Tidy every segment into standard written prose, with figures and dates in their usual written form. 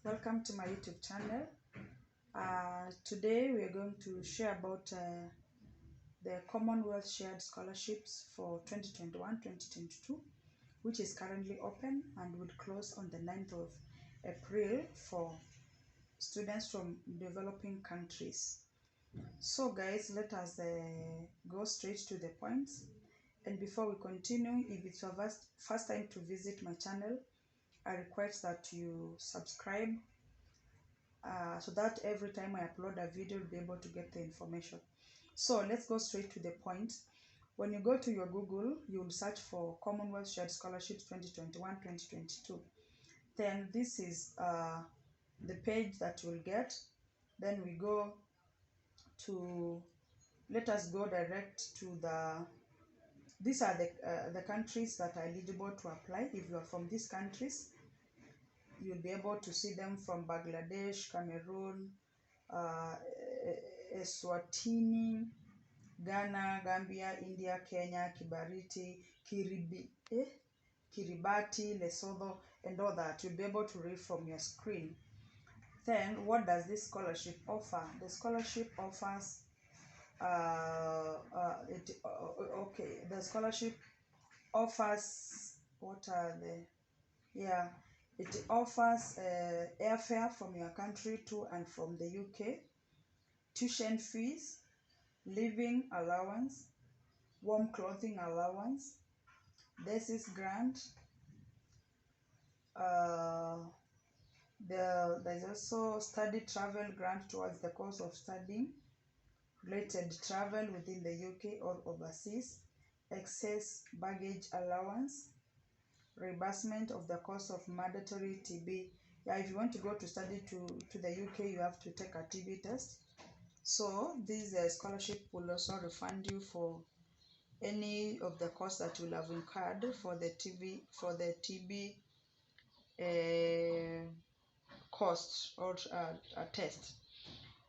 welcome to my YouTube channel. Today we are going to share about the Commonwealth Shared Scholarships for 2021-2022, which is currently open and will close on the 9th of April for students from developing countries. So guys, let us go straight to the points. And before we continue, if it's your first time to visit my channel, I request that you subscribe so that every time I upload a video, you'll be able to get the information. So let's go straight to the point. When you go to your Google, you'll search for Commonwealth Shared Scholarships 2021-2022. Then this is the page that you'll get. Then we go to, let us go direct to these are the countries that are eligible to apply. If you are from these countries, you'll be able to see them from Bangladesh, Cameroon, Eswatini, Ghana, Gambia, India, Kenya, Kiribati, Lesotho, and all that. You'll be able to read from your screen. Then, what does this scholarship offer? The scholarship offers, the scholarship offers, it offers airfare from your country to and from the UK, tuition fees, living allowance, warm clothing allowance, thesis grant. There's also study travel grant towards the cost of studying, related travel within the UK or overseas, excess baggage allowance, reimbursement of the cost of mandatory TB. If you want to go to study to the UK, you have to take a TB test. So this scholarship will also refund you for any of the costs that you will have incurred for the TB cost or a test.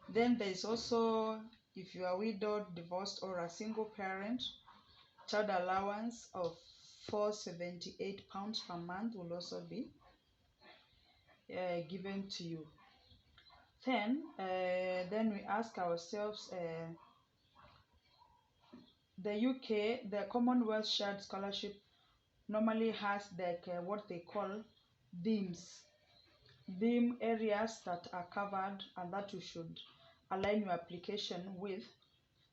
Then there is also, if you are widowed, divorced, or a single parent, child allowance of £478 per month will also be given to you. Then we ask ourselves, the UK, the Commonwealth Shared Scholarship normally has what they call themes, theme areas that are covered and that you should align your application with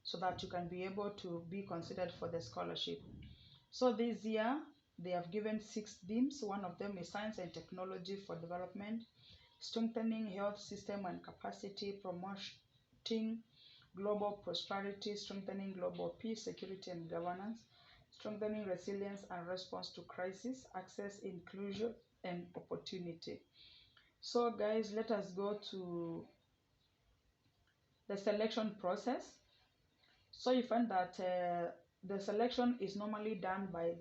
so that you can be able to be considered for the scholarship. So this year they have given 6 themes. One of them is science and technology for development, strengthening health system and capacity, promoting global prosperity, strengthening global peace, security and governance, strengthening resilience and response to crisis, access, inclusion and opportunity. So guys, let us go to the selection process. So you find that the selection is normally done by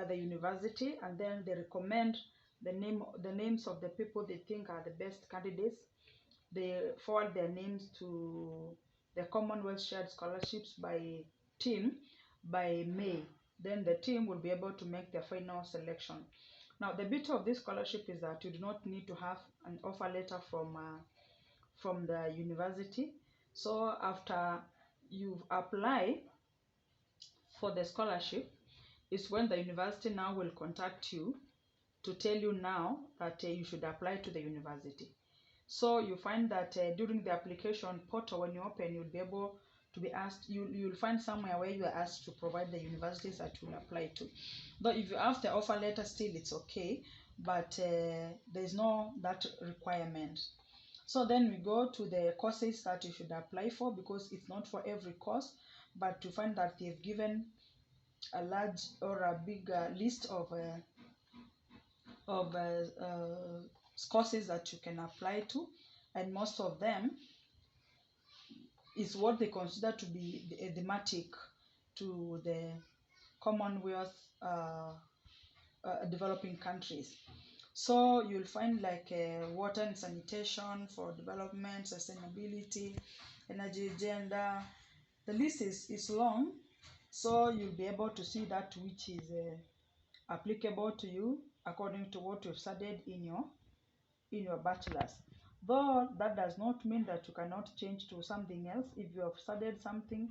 the university, and then they recommend the names of the people they think are the best candidates. They forward their names to the Commonwealth Shared Scholarships team by May. Then the team will be able to make their final selection. Now the beauty of this scholarship is that you do not need to have an offer letter from the university. So after you apply for the scholarship is when the university now will contact you to tell you now that you should apply to the university. So you find that during the application portal, when you open, you'll be able to be asked, you'll find somewhere where you are asked to provide the universities that you will apply to. Though if you have the offer letter still, it's okay, but there's no that requirement. So then we go to the courses that you should apply for, because it's not for every course, but to find that they've given a large or a big list of courses that you can apply to, and most of them is what they consider to be thematic to the Commonwealth developing countries. So you'll find like water and sanitation for development, sustainability, energy, gender. The list is long, so you'll be able to see that which is applicable to you according to what you've studied in your in your bachelor's. Though that does not mean that you cannot change to something else. If you have studied something,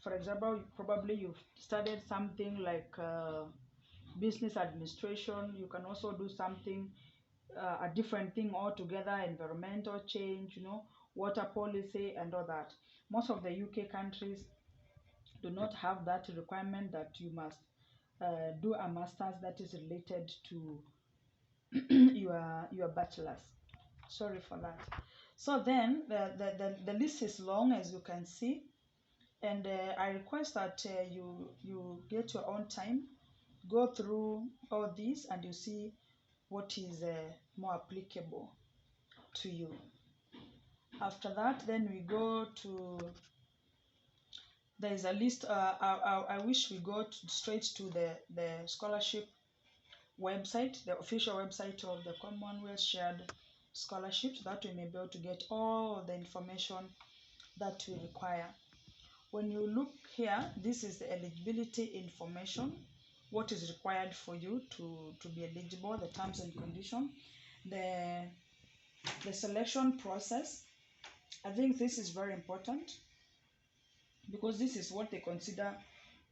for example, probably you've studied something like business administration, you can also do something, a different thing altogether, environmental change, water policy and all that. Most of the UK countries do not have that requirement that you must do a master's that is related to your bachelor's. Sorry for that. So then the list is long, as you can see, and I request that you get your own time, go through all these, and you see what is more applicable to you. After that, then we go to, there is a list. I wish we go straight to the scholarship website, the official website of the Commonwealth Shared Scholarships, so that we may be able to get all the information that we require. When you look here, this is the eligibility information, what is required for you to be eligible, the terms and conditions, the selection process. I think this is very important because this is what they consider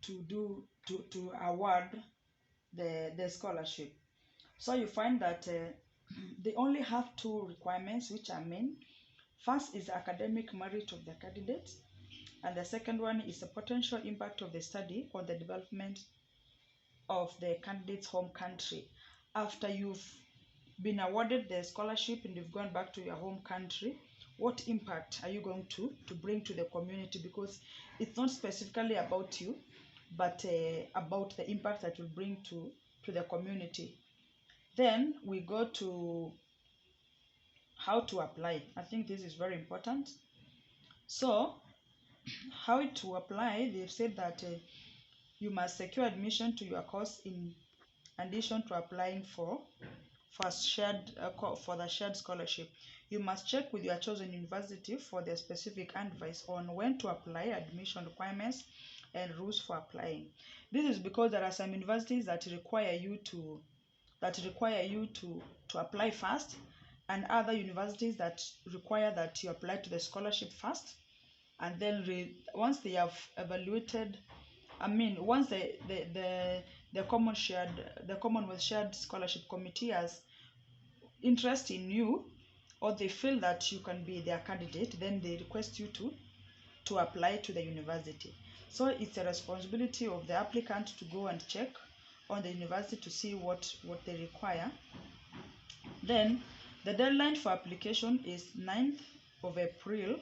to award the scholarship. So you find that they only have two requirements which are main. First is academic merit of the candidate, and the second one is the potential impact of the study on the development of the candidate's home country. After you've been awarded the scholarship and you've gone back to your home country, what impact are you going to bring to the community? Because it's not specifically about you, but about the impact that you bring to the community. Then we go to how to apply. I think this is very important. So how to apply, they've said that you must secure admission to your course in addition to applying for the shared scholarship. You must check with your chosen university for their specific advice on when to apply, admission requirements, and rules for applying. This is because there are some universities that require you to apply first, and other universities that require that you apply to the scholarship first, and then once they have evaluated, once the Commonwealth Shared Scholarship Committee has interest in you, or they feel that you can be their candidate, then they request you to apply to the university. So it's a responsibility of the applicant to go and check on the university to see what they require. Then the deadline for application is 9th of April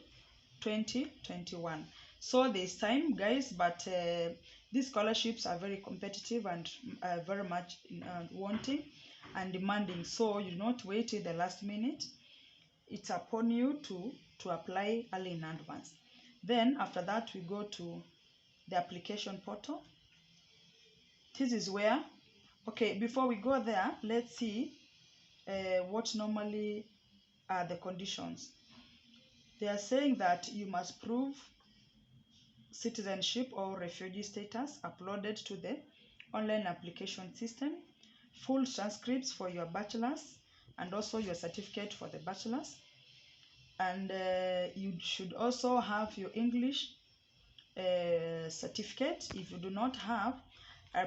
2021. So there's time, guys, but these scholarships are very competitive and very much wanting and demanding. So you do not wait till the last minute. It's upon you to apply early in advance. Then after that, we go to the application portal. This is where, okay, before we go there, let's see what normally are the conditions. They are saying that you must prove citizenship or refugee status uploaded to the online application system, full transcripts for your bachelor's and also your certificate for the bachelor's, and you should also have your English certificate. If you do not have,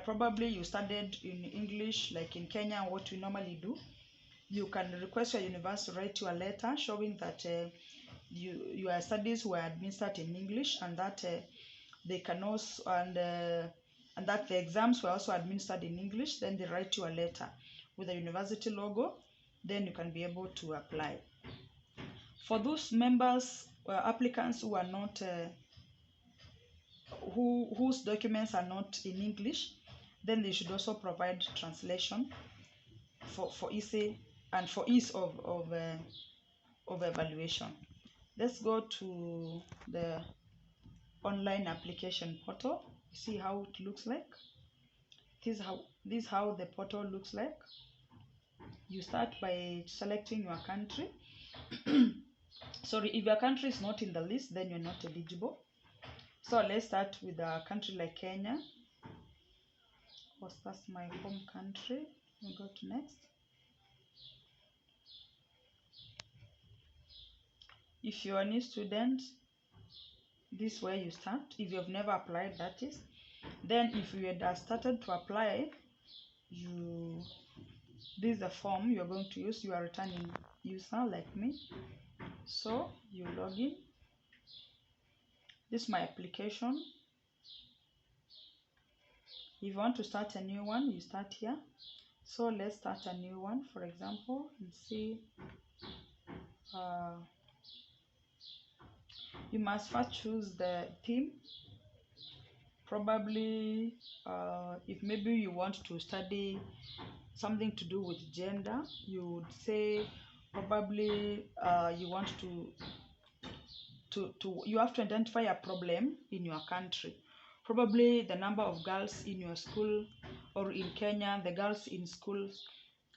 probably you studied in English like in Kenya, what we normally do, you can request your university to write you a letter showing that your studies were administered in English, and that they can also and that the exams were also administered in English. Then they write you a letter with a university logo, then you can be able to apply. For those members applicants who are not whose documents are not in English, then they should also provide translation for easy and for ease of evaluation. Let's go to the online application portal. See how it looks like. This is how the portal looks like. You start by selecting your country. Sorry, if your country is not in the list, then you're not eligible. So let's start with a country like Kenya. Of course, that's my home country. We'll go to next. If you're a new student, this is where you start. If you've never applied, that is. Then if you had started to apply, this is the form you're going to use. You are returning user like me. So you log in. This is my application. If you want to start a new one, you start here. So let's start a new one, for example, and see. You must first choose the theme. Probably if maybe you want to study something to do with gender, you would say probably you want you have to identify a problem in your country. Probably the number of girls in your school, or in Kenya, the girls in schools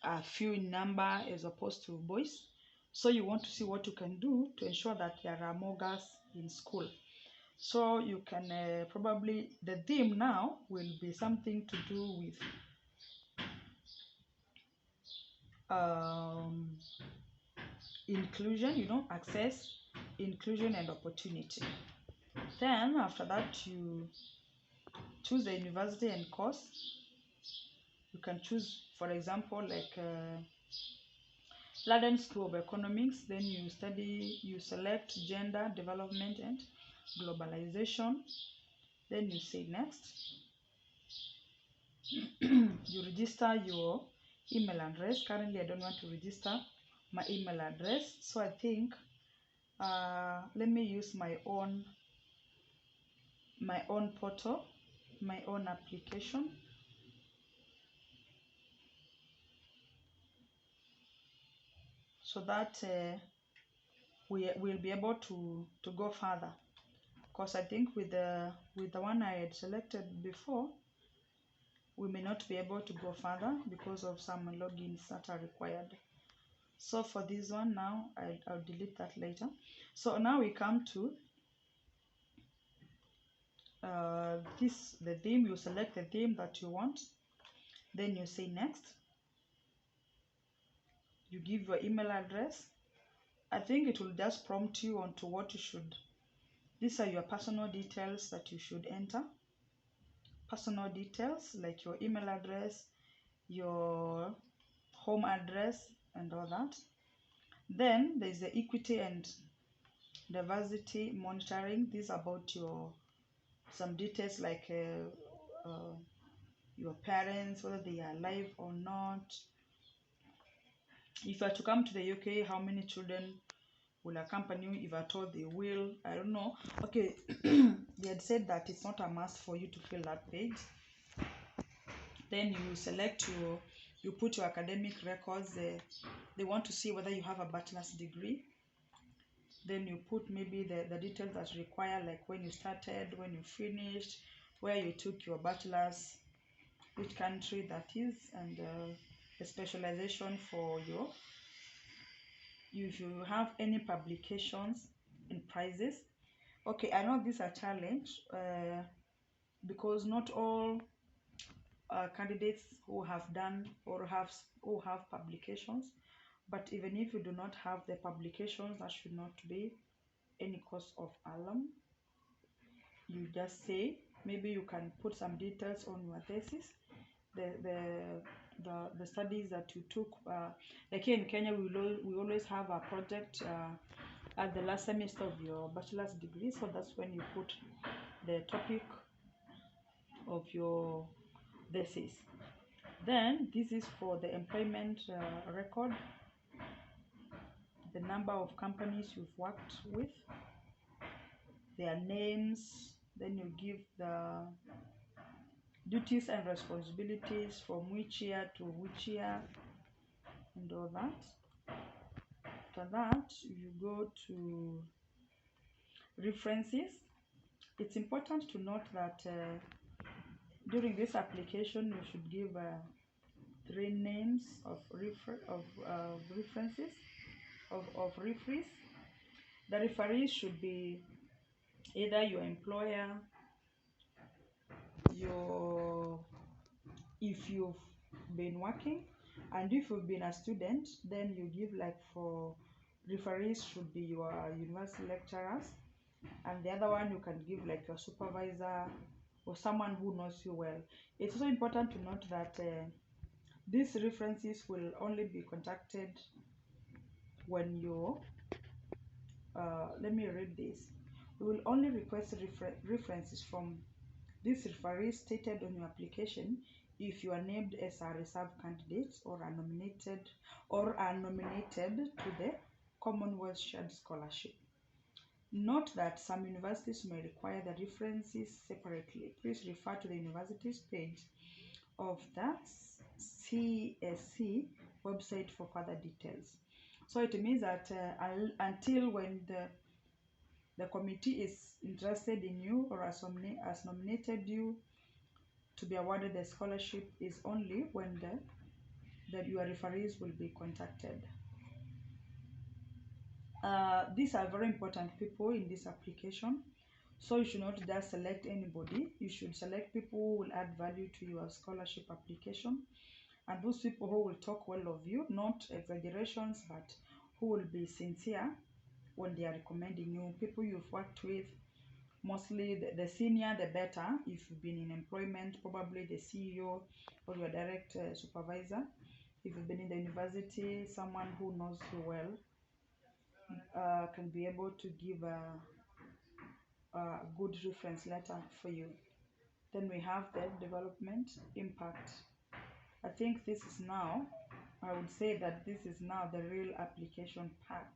are few in number as opposed to boys. So you want to see what you can do to ensure that there are more girls in school. So you can probably, the theme now will be something to do with inclusion, access, inclusion and opportunity. Then after that, you choose the university and course. You can choose, for example, like London School of Economics. Then you select gender, development and globalization. Then you say next. You register your email address. Currently I don't want to register my email address, so I think let me use my own portal, my own application. So that we will be able to go further, because I think with the one I had selected before, we may not be able to go further because of some logins that are required. So for this one now, I'll delete that later. So now we come to the theme. You select the theme that you want, then you say next. You give your email address. I think it will just prompt you onto what you should. These are your personal details that you should enter. Personal details like your email address, your home address and all that. Then there's the equity and diversity monitoring. This is about some details like your parents, whether they are alive or not. If you are to come to the UK, how many children will accompany you, if at all they will. I don't know. Okay, they had said that it's not a must for you to fill that page. Then you select you put your academic records. They want to see whether you have a bachelor's degree. Then you put maybe the details that require, like when you started, when you finished, where you took your bachelor's, which country that is, and the specialization for if you have any publications and prizes. Okay, I know this is a challenge because not all candidates who have done or who have publications, but even if you do not have the publications, that should not be any cause of alarm. You just say, maybe you can put some details on your thesis, the studies that you took. Like here in Kenya, we always have a project at the last semester of your bachelor's degree, so that's when you put the topic of your thesis. Then this is for the employment record, the number of companies you've worked with, their names. Then you give the duties and responsibilities from which year to which year and all that. After that, you go to references. It's important to note that during this application you should give 3 names of references, of referees. The referees should be either your employer, if you've been working, and if you've been a student, then you give like for referees should be your university lecturers, and the other one you can give like your supervisor or someone who knows you well. It's also important to note that these references will only be contacted when you let me read this. We will only request references from these referees stated on your application if you are named as a reserve candidate or are nominated to the Commonwealth Shared Scholarship. Note that some universities may require the references separately. Please refer to the university's page of the CSC website for further details. So it means that until when the committee is interested in you or has nominated you to be awarded the scholarship is only when your referees will be contacted. These are very important people in this application, so you should not just select anybody. You should select people who will add value to your scholarship application, and those people who will talk well of you, not exaggerations, but who will be sincere when they are recommending you. People you've worked with, mostly the senior the better. If you've been in employment, probably the CEO or your direct supervisor. If you've been in the university, someone who knows you well can be able to give a good reference letter for you. Then we have the development impact. I think this is now, I would say that this is now the real application part.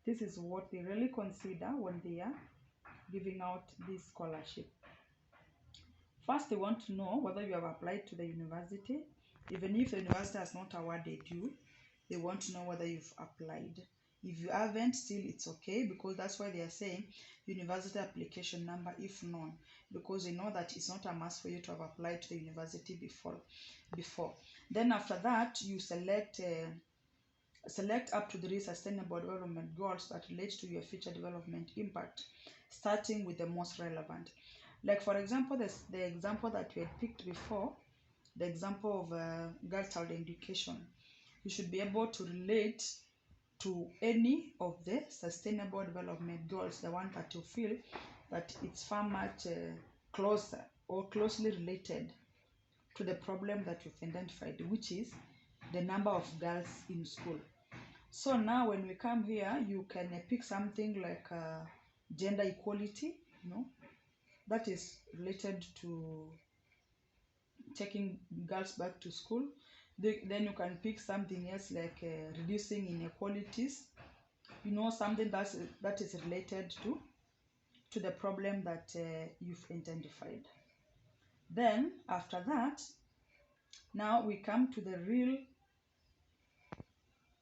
This is what they really consider when they are giving out this scholarship. First, they want to know whether you have applied to the university. Even if the university has not awarded you, they want to know whether you've applied. If you haven't, still it's okay, because that's why they are saying university application number if known, because they know that it's not a must for you to have applied to the university before. Then after that, you select up to 3 sustainable development goals that relate to your future development impact, starting with the most relevant. Like for example, the example that we had picked before, the example of girl child education. You should be able to relate to any of the sustainable development goals, the one that you feel that it's far much closer or closely related to the problem that you've identified, which is the number of girls in school. So now when we come here, you can pick something like gender equality, that is related to taking girls back to school. Then you can pick something else like reducing inequalities, something that is related to the problem that you've identified. Then after that, now we come to the real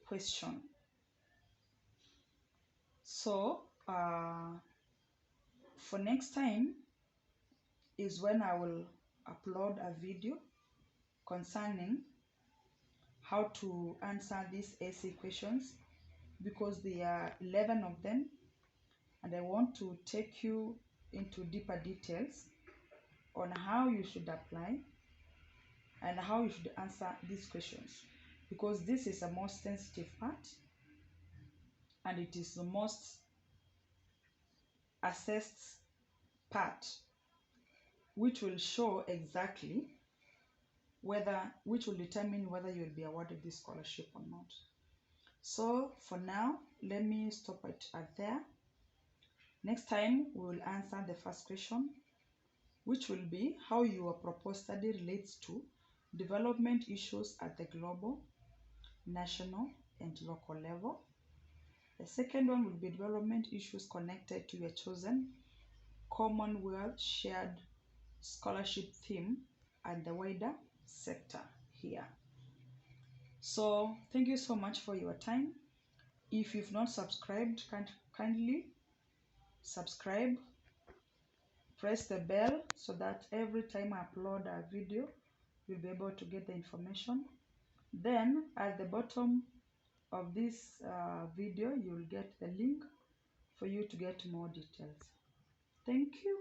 question. So for next time is when I will upload a video concerning how to answer these essay questions, because there are 11 of them, and I want to take you into deeper details on how you should apply and how you should answer these questions, because this is the most sensitive part and it is the most assessed part, which will show exactly which will determine whether you will be awarded this scholarship or not. So for now, let me stop it at there. Next time we will answer the first question, which will be how your proposed study relates to development issues at the global, national, and local level. The second one will be development issues connected to your chosen Commonwealth Shared Scholarship theme and the wider sector here. So thank you so much for your time. If you've not subscribed, kindly subscribe, press the bell so that every time I upload a video, you'll be able to get the information. Then at the bottom of this video, you'll get the link for you to get more details. Thank you.